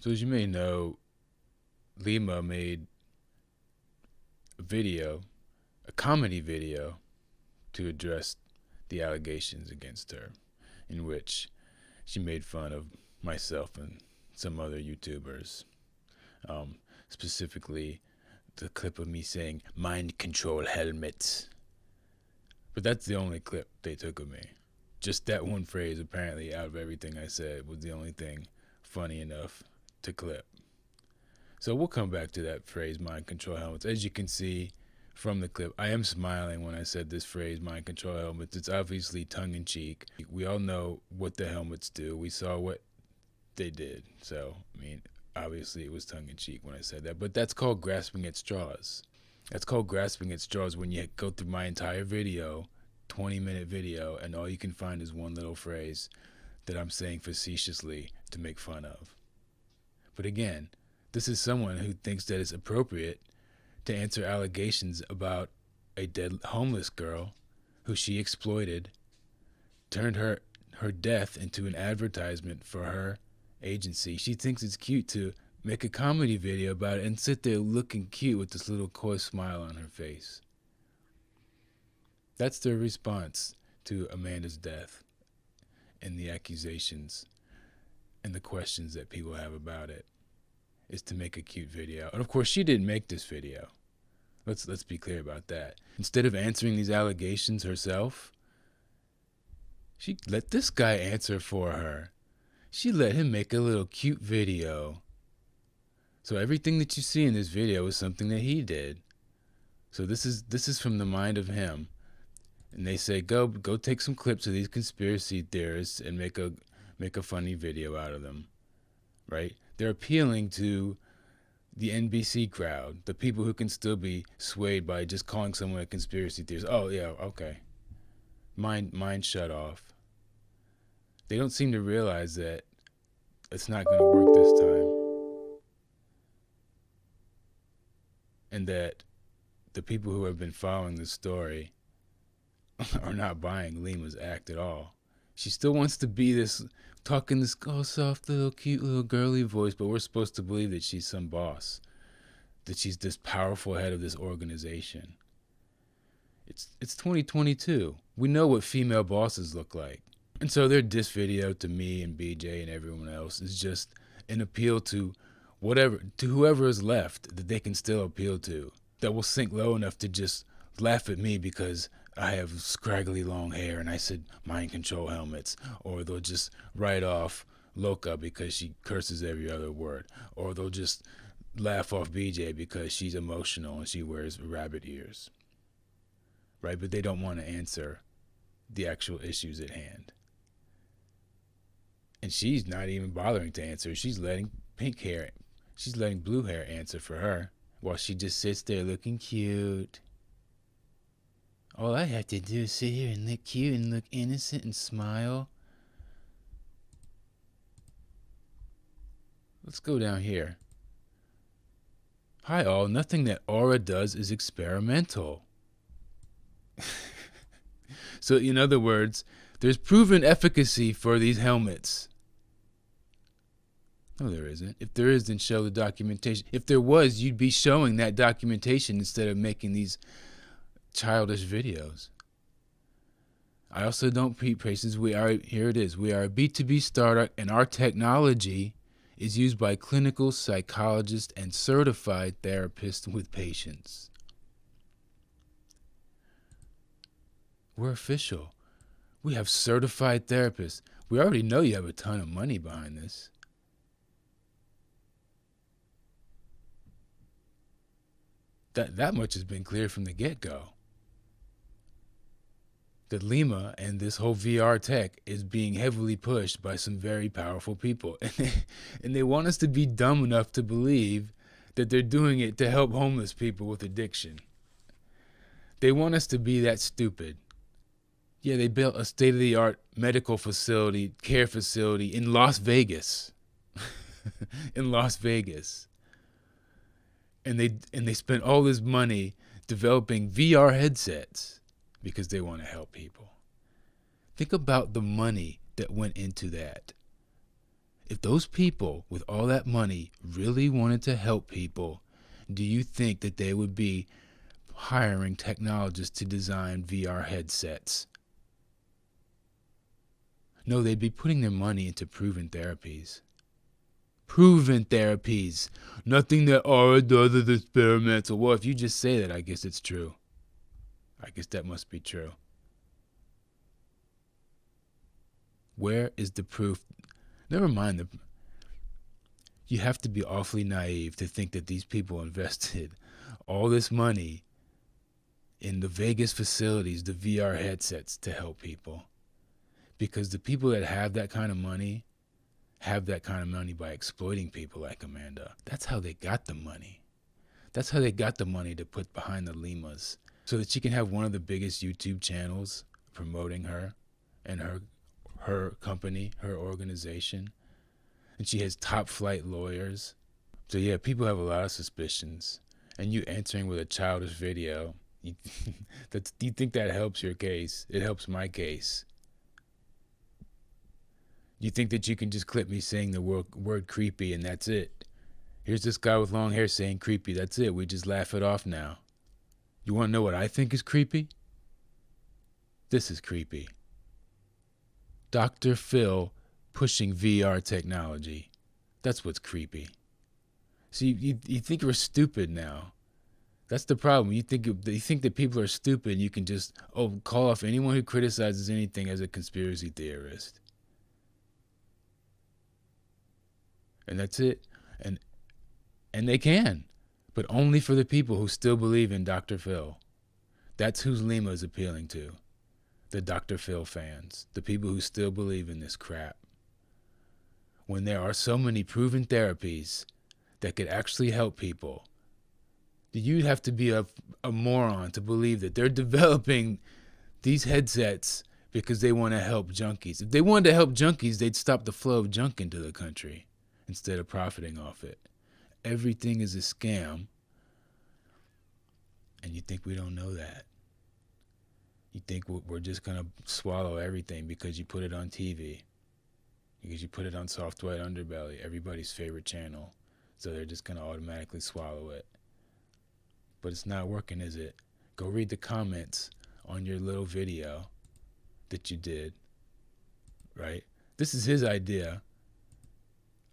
So as you may know, Lima made a video, a comedy video, to address the allegations against her, in which she made fun of myself and some other YouTubers. Um, Specifically, the clip of me saying "mind control helmets." But that's the only clip they took of me. Just that one phrase, apparently, out of everything I said, was the only thing funny enough to clip. So we'll come back to that phrase, mind control helmets. As you can see from the clip, I am smiling when I said this phrase, mind control helmets. It's obviously tongue in cheek. We all know what the helmets do. We saw what they did. So, I mean, obviously it was tongue in cheek when I said that. But that's called grasping at straws. That's called grasping at straws when you go through my entire video, 20-minute video, and all you can find is one little phrase that I'm saying facetiously to make fun of. But again, this is someone who thinks that it's appropriate to answer allegations about a dead homeless girl who she exploited, turned her death into an advertisement for her agency. She thinks it's cute to make a comedy video about it and sit there looking cute with this little coy smile on her face. That's their response to Amanda's death and the accusations and the questions that people have about it, is to make a cute video. And of course, she didn't make this video. Let's be clear about that. Instead of answering these allegations herself, she let this guy answer for her. She let him make a little cute video. So everything that you see in this video is something that he did. So this is from the mind of him. And they say, go take some clips of these conspiracy theorists and make a funny video out of them. Right? They're appealing to the NBC crowd, the people who can still be swayed by just calling someone a conspiracy theorist. Oh yeah, okay. Mind shut off. They don't seem to realize that it's not going to work this time. And that the people who have been following this story are not buying Lima's act at all. She still wants to be this, talking this soft little cute little girly voice, but we're supposed to believe that she's some boss, that she's this powerful head of this organization. It's 2022. We know what female bosses look like. And so their diss video to me and BJ and everyone else is just an appeal to whoever is left that they can still appeal to, that will sink low enough to just laugh at me because I have scraggly long hair and I said mind control helmets, or they'll just write off Loca because she curses every other word, or they'll just laugh off BJ because she's emotional and she wears rabbit ears. Right? But they don't want to answer the actual issues at hand. And she's not even bothering to answer. She's letting blue hair answer for her while she just sits there looking cute. All I have to do is sit here and look cute and look innocent and smile. Let's go down here. Hi all, nothing that Aura does is experimental. So in other words, there's proven efficacy for these helmets. No, there isn't. If there is, then show the documentation. If there was, you'd be showing that documentation instead of making these childish videos. I also don't patients. Here it is. We are a B2B startup, and our technology is used by clinical psychologists and certified therapists with patients. We're official. We have certified therapists. We already know you have a ton of money behind this. That much has been clear from the get-go. That Lima and this whole VR tech is being heavily pushed by some very powerful people. And they want us to be dumb enough to believe that they're doing it to help homeless people with addiction. They want us to be that stupid. Yeah, they built a state-of-the-art medical facility, care facility in Las Vegas. In Las Vegas. And they spent all this money developing VR headsets because they want to help people. Think about the money that went into that. If those people with all that money really wanted to help people, do you think that they would be hiring technologists to design VR headsets? No, they'd be putting their money into proven therapies. Proven therapies. Nothing that does is experimental. Well, if you just say that, I guess it's true. I guess that must be true. Where is the proof? Never mind you have to be awfully naive to think that these people invested all this money in the Vegas facilities, the VR headsets, to help people. Because the people that have that kind of money have that kind of money by exploiting people like Amanda. That's how they got the money. That's how they got the money to put behind the Limas, so that she can have one of the biggest YouTube channels promoting her and her company, her organization. And she has top flight lawyers. So yeah, people have a lot of suspicions. And you answering with a childish video, you think that helps your case? It helps my case. You think that you can just clip me saying the word creepy and that's it? Here's this guy with long hair saying creepy, that's it. We just laugh it off now. You want to know what I think is creepy? This is creepy. Dr. Phil pushing VR technology. That's what's creepy. See, you think we're stupid now. That's the problem. You think that people are stupid and you can just call off anyone who criticizes anything as a conspiracy theorist. And that's it. And they can, but only for the people who still believe in Dr. Phil. That's who Lima is appealing to. The Dr. Phil fans, the people who still believe in this crap. When there are so many proven therapies that could actually help people, you'd have to be a moron to believe that they're developing these headsets because they want to help junkies. If they wanted to help junkies, they'd stop the flow of junk into the country instead of profiting off it. Everything is a scam, and you think we don't know that. You think we're just going to swallow everything because you put it on TV, because you put it on Soft White Underbelly, everybody's favorite channel, so they're just going to automatically swallow it. But it's not working, is it? Go read the comments on your little video that you did, right? This is his idea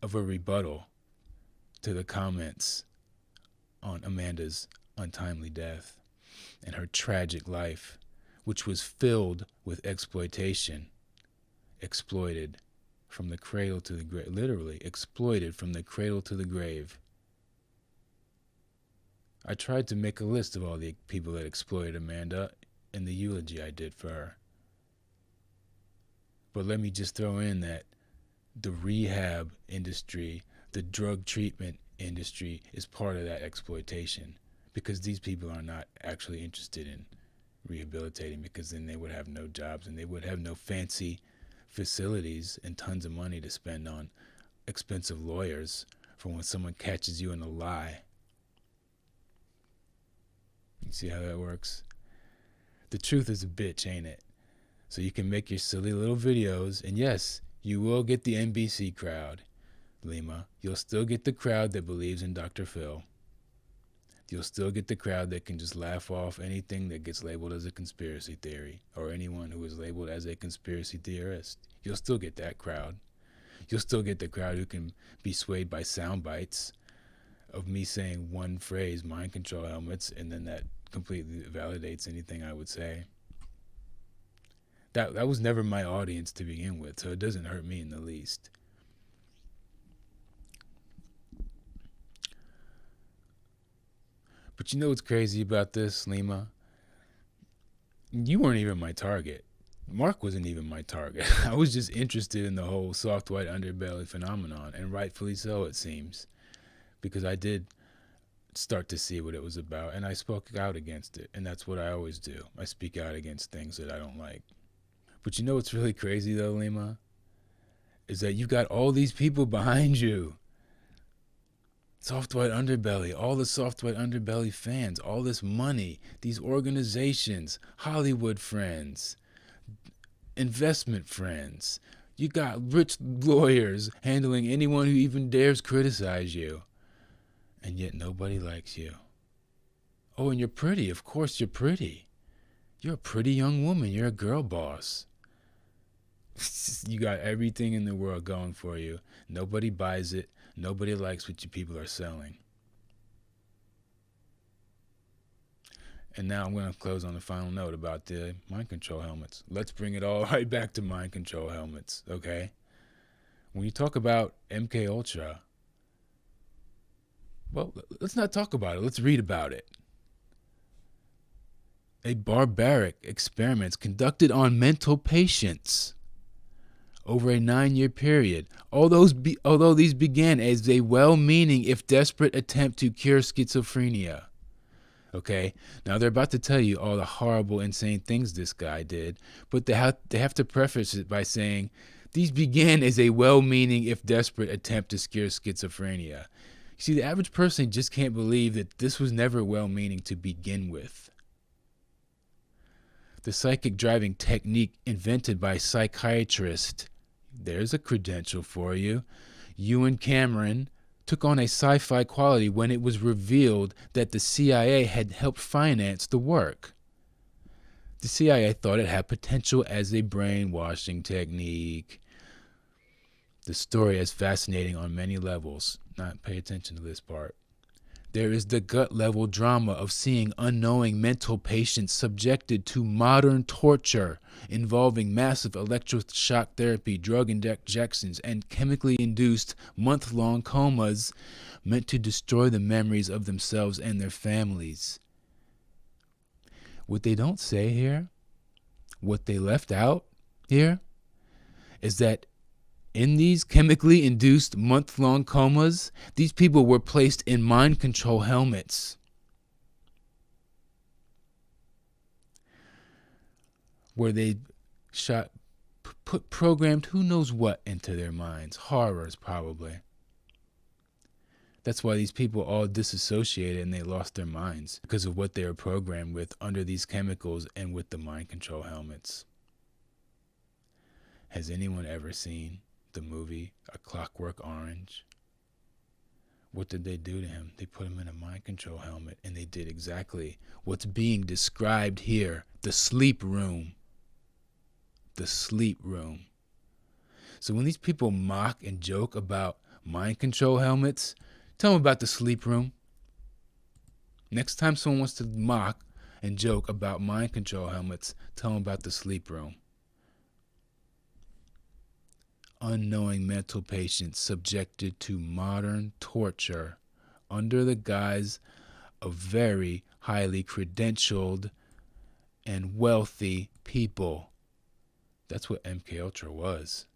of a rebuttal to the comments on Amanda's untimely death and her tragic life, which was filled with exploitation, exploited from the cradle to the grave, literally exploited from the cradle to the grave. I tried to make a list of all the people that exploited Amanda in the eulogy I did for her. But let me just throw in that the rehab industry, the drug treatment industry is part of that exploitation, because these people are not actually interested in rehabilitating, because then they would have no jobs and they would have no fancy facilities and tons of money to spend on expensive lawyers for when someone catches you in a lie. You see how that works? The truth is a bitch, ain't it? So you can make your silly little videos, and yes, you will get the NBC crowd, Lima. You'll still get the crowd that believes in Dr. Phil. You'll still get the crowd that can just laugh off anything that gets labeled as a conspiracy theory, or anyone who is labeled as a conspiracy theorist. You'll still get that crowd. You'll still get the crowd who can be swayed by sound bites of me saying one phrase, mind control helmets, and then that completely validates anything I would say. That was never my audience to begin with, so it doesn't hurt me in the least. But you know what's crazy about this, Lima? You weren't even my target. Mark wasn't even my target. I was just interested in the whole soft white underbelly phenomenon, and rightfully so, it seems, because I did start to see what it was about, and I spoke out against it, and that's what I always do. I speak out against things that I don't like. But you know what's really crazy, though, Lima? Is that you've got all these people behind you. Soft White Underbelly, all the Soft White Underbelly fans, all this money, these organizations, Hollywood friends, investment friends, You got rich lawyers handling anyone who even dares criticize you. And yet nobody likes you. Oh, and you're pretty. Of course you're pretty. You're a pretty young woman. You're a girl boss. You got everything in the world going for you. Nobody buys it. Nobody likes what you people are selling. And now I'm going to close on the final note about the mind control helmets. Let's bring it all right back to mind control helmets, okay? When you talk about MKUltra, well, let's not talk about it. Let's read about it. A barbaric experiments conducted on mental patients over a 9-year period. Although these began as a well-meaning, if desperate, attempt to cure schizophrenia. Okay, now they're about to tell you all the horrible, insane things this guy did, but they have to preface it by saying, these began as a well-meaning, if desperate, attempt to cure schizophrenia. You see, the average person just can't believe that this was never well-meaning to begin with. The psychic driving technique invented by psychiatrists, there's a credential for you, Ewan Cameron, took on a sci-fi quality when it was revealed that the CIA had helped finance the work. The CIA thought it had potential as a brainwashing technique. The story is fascinating on many levels. Not pay attention to this part. There is the gut-level drama of seeing unknowing mental patients subjected to modern torture involving massive electroshock therapy, drug injections, and chemically induced month-long comas meant to destroy the memories of themselves and their families. What they don't say here, what they left out here, is that in these chemically induced month-long comas, these people were placed in mind control helmets where they programmed who knows what into their minds. Horrors, probably. That's why these people all disassociated and they lost their minds because of what they were programmed with under these chemicals and with the mind control helmets. Has anyone ever seen the movie A Clockwork Orange? What did they do to him? They put him in a mind control helmet and they did exactly what's being described here. The sleep room. The sleep room. So when these people mock and joke about mind control helmets, tell them about the sleep room. Next time someone wants to mock and joke about mind control helmets, tell them about the sleep room. Unknowing mental patients subjected to modern torture under the guise of very highly credentialed and wealthy people. That's what MKUltra was.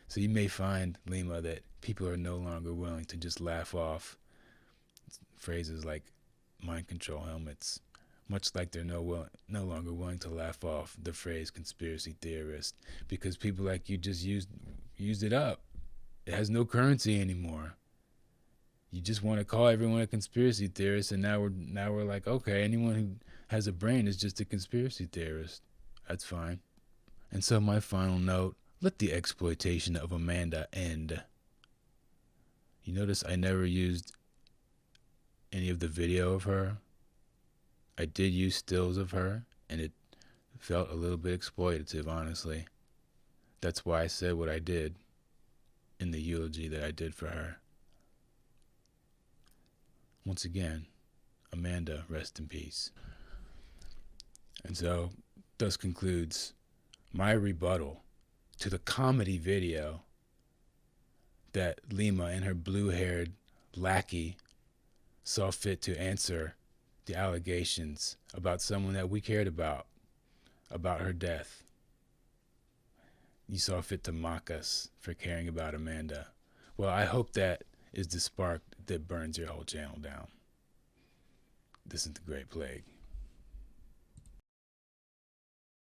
So you may find, Lima, that people are no longer willing to just laugh off phrases like mind control helmets, much like they're no longer willing to laugh off the phrase conspiracy theorist, because people like you just used it up. It has no currency anymore. You just want to call everyone a conspiracy theorist, and now we're like, okay, anyone who has a brain is just a conspiracy theorist. That's fine. And so my final note, let the exploitation of Amanda end. You notice I never used any of the video of her. I did use stills of her, and it felt a little bit exploitative, honestly. That's why I said what I did in the eulogy that I did for her. Once again, Amanda, rest in peace. And so, thus concludes my rebuttal to the comedy video that Lima and her blue-haired lackey saw fit to answer the allegations about someone that we cared about her death. You saw fit to mock us for caring about Amanda. Well, I hope that is the spark that burns your whole channel down. This is the Great Plague.